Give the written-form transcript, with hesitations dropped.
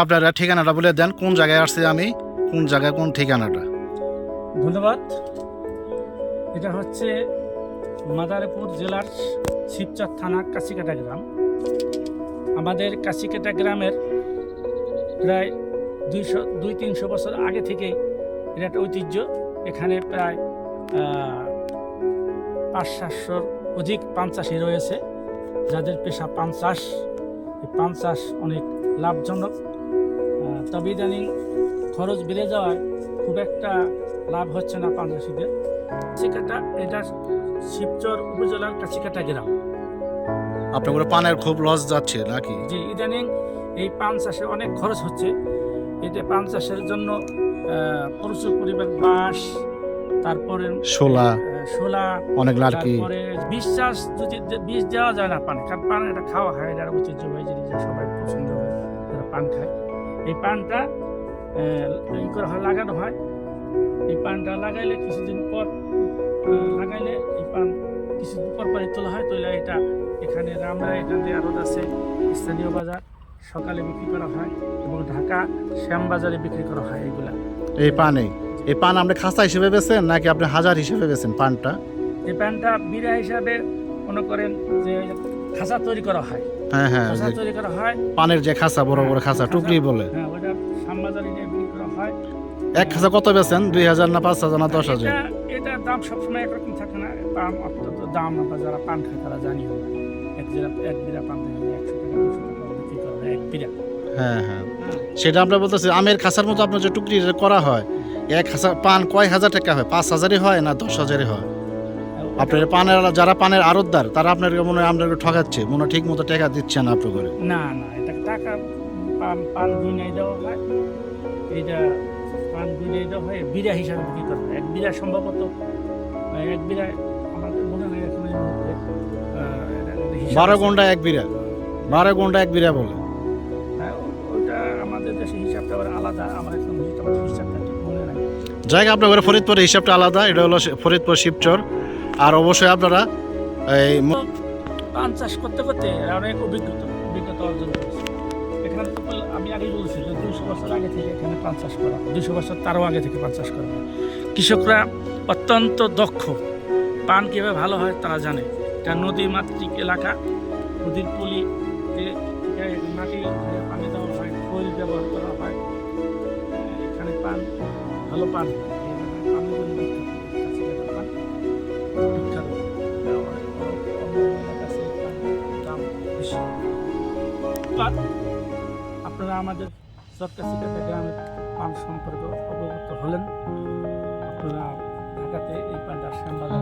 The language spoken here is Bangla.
আপনারা ঠিকানাটা বলে দেন, কোন জায়গায় আসছে আমি, কোন জায়গায়, কোন ঠিকানাটা। ধন্যবাদ। এটা হচ্ছে মাদারীপুর জেলার শিবচর থানা কাশিকাটা গ্রাম। আমাদের কাশিকাটা গ্রামের প্রায় 200-300 বছর আগে থেকেই এটা একটা ঐতিহ্য। এখানে প্রায় 500-700 অধিক পান চাষি রয়েছে, যাদের পেশা পান চাষ। এই পান চাষ অনেক লাভজনক, তবে ইদানিং খরচ বেড়ে যাওয়ায় খুব একটা লাভ হচ্ছে না পান চাষিদের। কাছিকাটা এটা শিবচর উপজেলার কাছিকাটা গ্রাম। আপনার পানের খুব লস যাচ্ছে নাকি? যে ইদানিং এই পান চাষে অনেক খরচ হচ্ছে। এটা পান চাষের জন্য প্রচুর পরিমাণ বাঁশ, তারপরে শোলা, অনেক লাড়কি, তারপরে বিষ চাষ। যদি বিষ দেওয়া যায় না পানে, কারণ পান এটা খাওয়া হয়, এটা ঐতিহ্যবাহী জিনিস, সবাই পছন্দ করে যারা পান খায়। এই পানটা করা হয়, লাগানো হয়। এই পানটা লাগাইলে কিছুদিন পর এই পান কিছুদিন পর পরে তোলা হয়। তোলা এটা এখানে রামরা, এখানে আরত আছে, স্থানীয় বাজার সকালে বিক্রি করা হয় এবং ঢাকা শ্যামবাজারে বিক্রি করা হয়। এইগুলা এই পান আপনি খাসা হিসেবে বেছেন নাকি আপনি হাজার হিসেবে বেছেন পানটা? এই পানটা বিড়া হিসাবে মনে করেন যে খাসা তৈরি করা হয়। হ্যাঁ, খাসা তৈরি করা হয়, পানের যে খাসা, বড় বড় খাসা, টুকরি বলে। হ্যাঁ, ওটা শ্যামবাজারে বিক্রি করা হয়। এক খাসা কত বেছেন? 2000 না 5000 না 10,000? এটার দাম সবসময় একরকম থাকে না। পান অত্যন্ত দাম, আমরা যারা পান খায় তারা জানি। এক বিড়া পান 100 টাকা 200 টাকা বিক্রি করা হয় এক বিড়া। হ্যাঁ, সেটা আমরা বলতেছি আমের খাসার মতো আপনার যে টুকরি করা হয়, এক খাসা পান কয় হাজার টাকা হয়? 5000-ই হয় না 10,000-ই হয়? আপনার পানের যারা পানের আড়তদার তারা আপনার মনে হয় আপনাকে ঠকাচ্ছে, মনে ঠিক মতো টাকা দিচ্ছে না আপনার করে। না, এটা টাকা পান গুনাই দেওয়া হয়। এইটা পান গুনাই দেওয়া হয়, বিড়া হিসাবে বিক্রি করা হয়। এক বিড়া সম্ভবত এক বিড়া আমার মনে হয় এখন এই মুহূর্তে 12 ঘন্টা এক বিড়া, 12 ঘন্টা এক বিড়া বলে। ওটা আমাদের দেশে হিসাবটা আবার আলাদা। আমার এখন হিসাবটা ঠিক মনে নাই। জায়গা আপনার ঘরে ফরিদপুরের হিসাবটা আলাদা। এটা হলো ফরিদপুর শিবচর। আর অবশ্যই আপনারা এই পান চাষ করতে করতে অনেক অভিজ্ঞতা অর্জন করেছে। এখানে তো আমি আগেই বলেছি যে 200 বছর আগে থেকে এখানে পান চাষ করা, 200 বছর তারও আগে থেকে পান চাষ করা হয়। কৃষকরা অত্যন্ত দক্ষ, পান কীভাবে ভালো হয় তারা জানে। এটা নদী মাতৃক এলাকা, নদীর পলিতে মাটি পানি দেওয়া হয়, খৈল ব্যবহার করা হয়। এখানে পান ভালো পান হয়। আপনারা আমাদের চরকাছিকাটা গ্রামের পান সম্পর্কে অবগত হলেন। আপনারা ঢাকাতে এই পানটা শ্যামবাজার